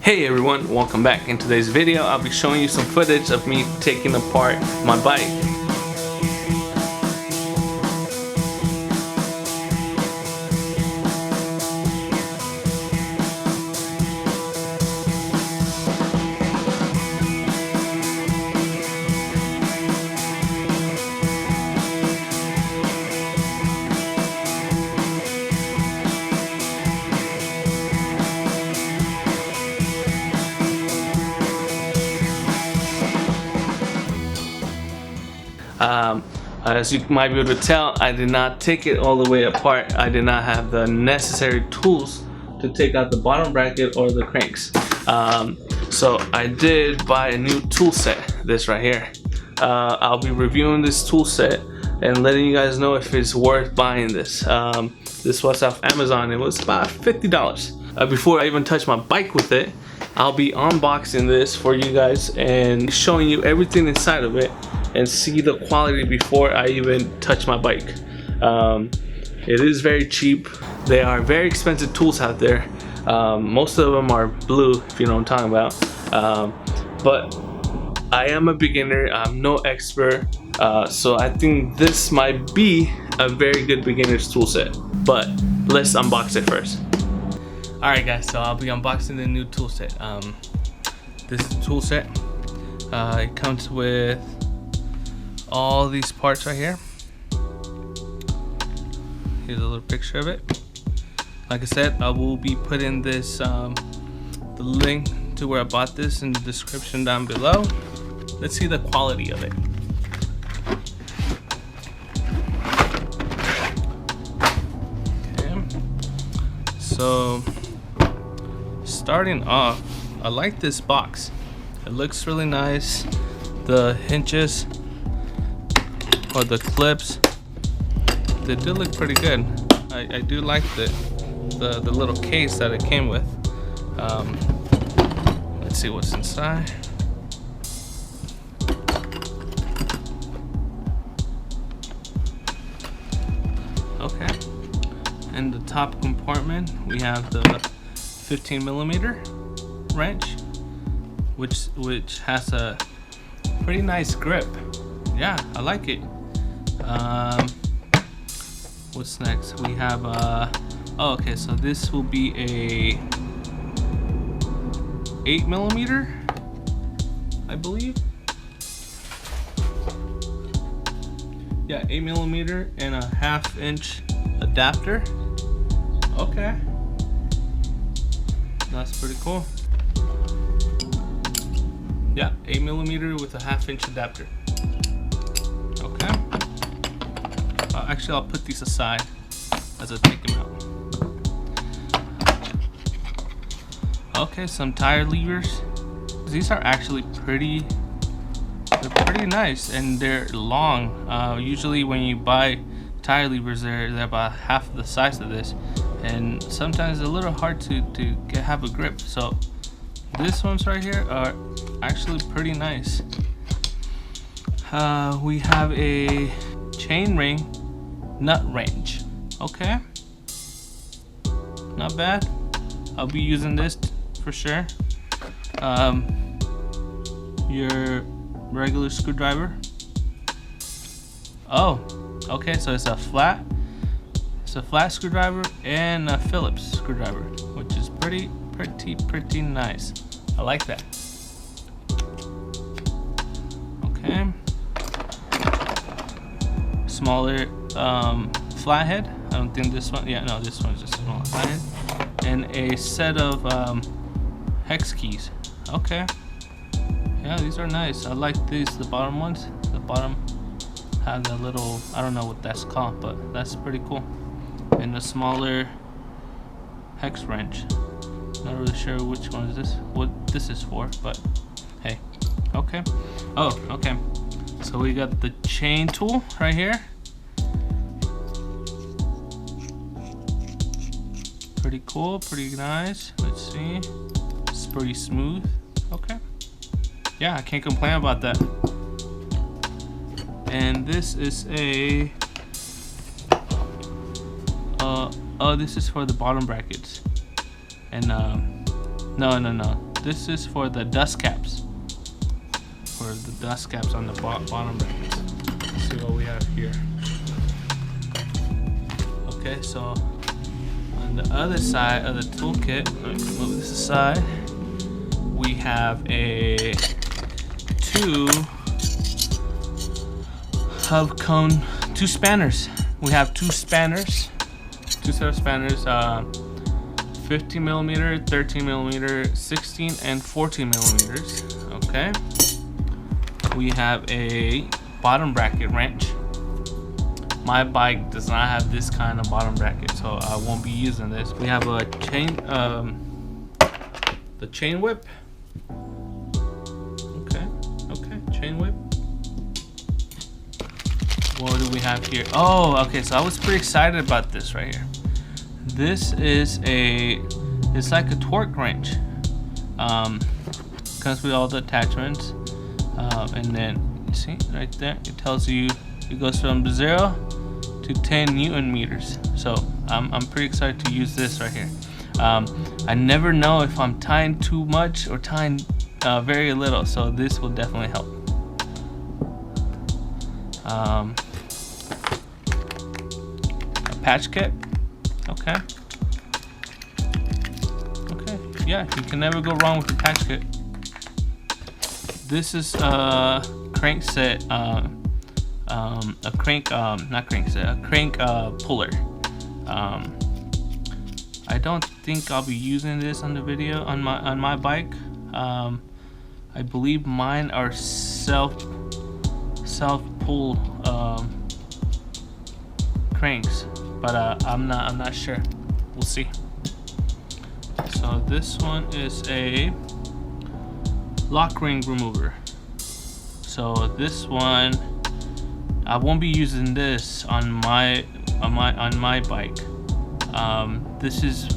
Hey everyone, welcome back. In today's video, I'll be showing you some footage of me taking apart my bike. As you might be able to tell, I did not take it all the way apart. I did not have the necessary tools to take out the bottom bracket or the cranks. So I did buy a new tool set, this right here. I'll be reviewing this tool set and letting you guys know if it's worth buying this. This was off Amazon. It was about $50. Before I even touch my bike with it, I'll be unboxing this for you guys and showing you everything inside of it and see the quality before I even touch my bike. It is very cheap. They are very expensive tools out there. Most of them are blue, if you know what I'm talking about. But I am a beginner, I'm no expert, so I think this might be a very good beginner's tool set. But let's unbox it first. Alright guys, so I'll be unboxing the new tool set. This is the tool set. It comes with all these parts right here. Here's a little picture of it. Like I said, I will be putting this the link to where I bought this in the description down below. Let's see the quality of it. Okay, so starting off, I like this box. It looks really nice. The hinges or the clips, they do look pretty good. I do like the little case that it came with. Let's see what's inside. Okay, in the top compartment we have the 15mm wrench, which has a pretty nice grip. Yeah, I like it. What's next? We have oh, okay, so this will be a 8mm, I believe. Yeah, 8mm and a 1/2 inch adapter. Okay, that's pretty cool. Yeah, 8mm with a 1/2 inch adapter. Okay. Actually, I'll put these aside as I take them out. Okay, some tire levers. These are actually pretty nice, and they're long. Usually when you buy tire levers, they're about half the size of this, and sometimes it's a little hard to have a grip. So these ones right here are actually pretty nice. We have a chain ring nut wrench. Okay, not bad. I'll be using this for sure. Your regular screwdriver. Oh, okay, so it's a flat screwdriver and a Phillips screwdriver, which is pretty nice. I like that. Okay, smaller flathead. I don't think this one, yeah, no, this one's just a small flathead, and a set of hex keys. Okay, yeah, these are nice. I like these, the bottom ones. The bottom have that little, I don't know what that's called, but that's pretty cool. And a smaller hex wrench. Not really sure which one is this, what this is for, but hey. Okay. Oh, okay. So we got the chain tool right here. Pretty cool, pretty nice. Let's see. It's pretty smooth. Okay. Yeah, I can't complain about that. And this is a oh, this is for the bottom brackets. And no, this is for the dust caps. For the dust caps on the bottom brackets. Let's see what we have here. Okay, so on the other side of the toolkit, let me move this aside. We have two spanners. We have two spanners, two set of spanners, 15 millimeter, 13 millimeter, 16 and 14 millimeters. Okay. We have a bottom bracket wrench. My bike does not have this kind of bottom bracket, so I won't be using this. We have a chain, the chain whip. Okay, chain whip. What do we have here? Oh, okay, so I was pretty excited about this right here. This is it's like a torque wrench. Comes with all the attachments. And then you see right there, it tells you it goes from 0 to 10 Newton meters. So I'm pretty excited to use this right here. I never know if I'm tying too much or tying very little, so this will definitely help. A patch kit. Okay, yeah, you can never go wrong with the patch kit. This is a crank set, a crank puller. I don't think I'll be using this on the video on my bike. I believe mine are self pull cranks, but I'm not sure. We'll see. So this one is a lock ring remover. So this one, I won't be using this on my bike. This is,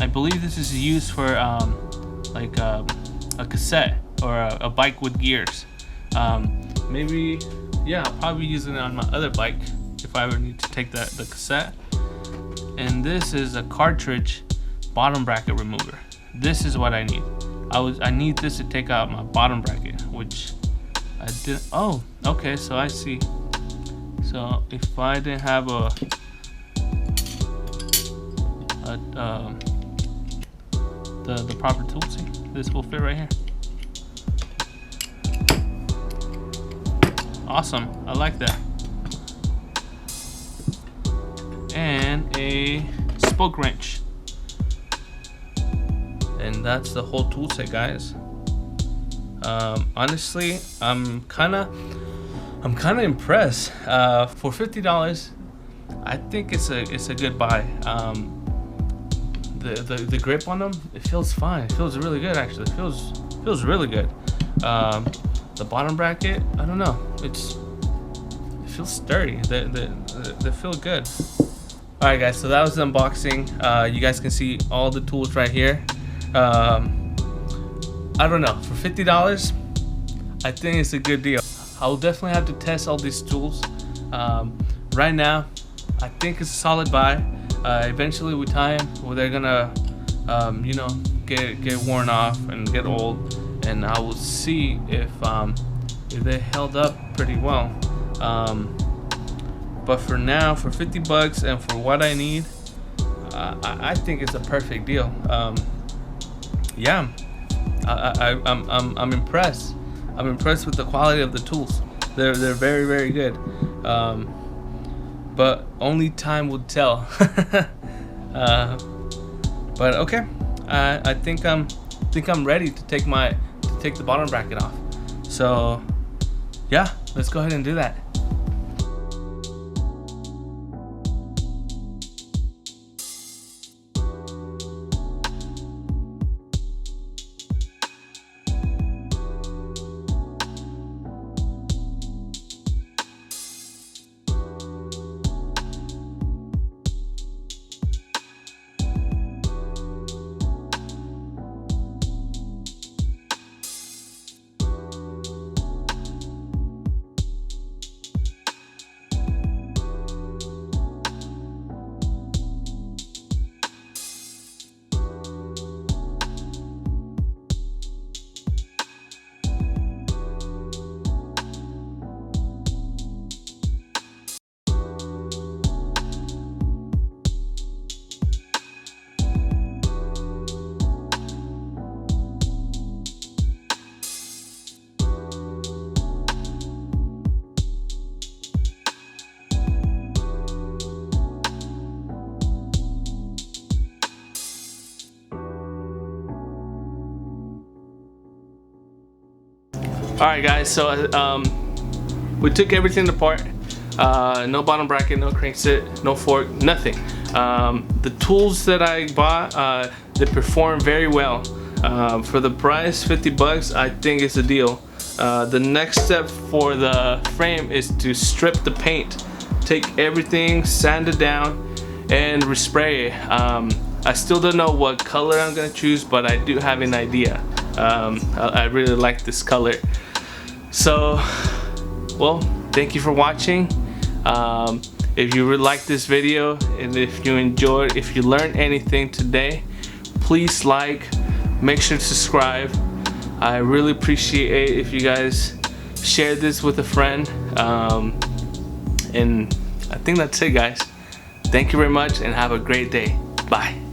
I believe this is used for like a cassette or a bike with gears. Maybe, yeah, I'll probably be using it on my other bike if I ever need to take the cassette. And this is a cartridge bottom bracket remover. This is what I need. I need this to take out my bottom bracket, which I didn't. Oh, okay, so I see. So if I didn't have the proper tool, see, this will fit right here. Awesome, I like that. And a spoke wrench. And that's the whole tool set, guys. Honestly, I'm kind of impressed. For $50, I think it's a good buy. The grip on them, it feels fine. It feels really good, actually. It feels really good. The bottom bracket, I don't know. It feels sturdy. They feel good. All right, guys. So that was the unboxing. You guys can see all the tools right here. I don't know, for $50 I think it's a good deal. I'll definitely have to test all these tools. Right now I think it's a solid buy. Eventually with time, well, they're gonna you know, get worn off and get old, and I will see if they held up pretty well. But for now, for $50 and for what I need, I think it's a perfect deal. Yeah, I'm impressed. I'm impressed with the quality of the tools. They're very, very good. But only time will tell. But okay, I think I'm ready to take the bottom bracket off. So yeah, let's go ahead and do that. Alright guys, so we took everything apart. No bottom bracket, no crankset, no fork, nothing. The tools that I bought, they perform very well. For the price, 50 bucks, I think it's a deal. The next step for the frame is to strip the paint. Take everything, sand it down, and respray it. I still don't know what color I'm gonna choose, but I do have an idea. I really like this color. So, well, thank you for watching. If you really like this video and if you enjoyed, if you learned anything today, please like, make sure to subscribe. I really appreciate it if you guys share this with a friend. And I think that's it, guys. Thank you very much and have a great day. Bye.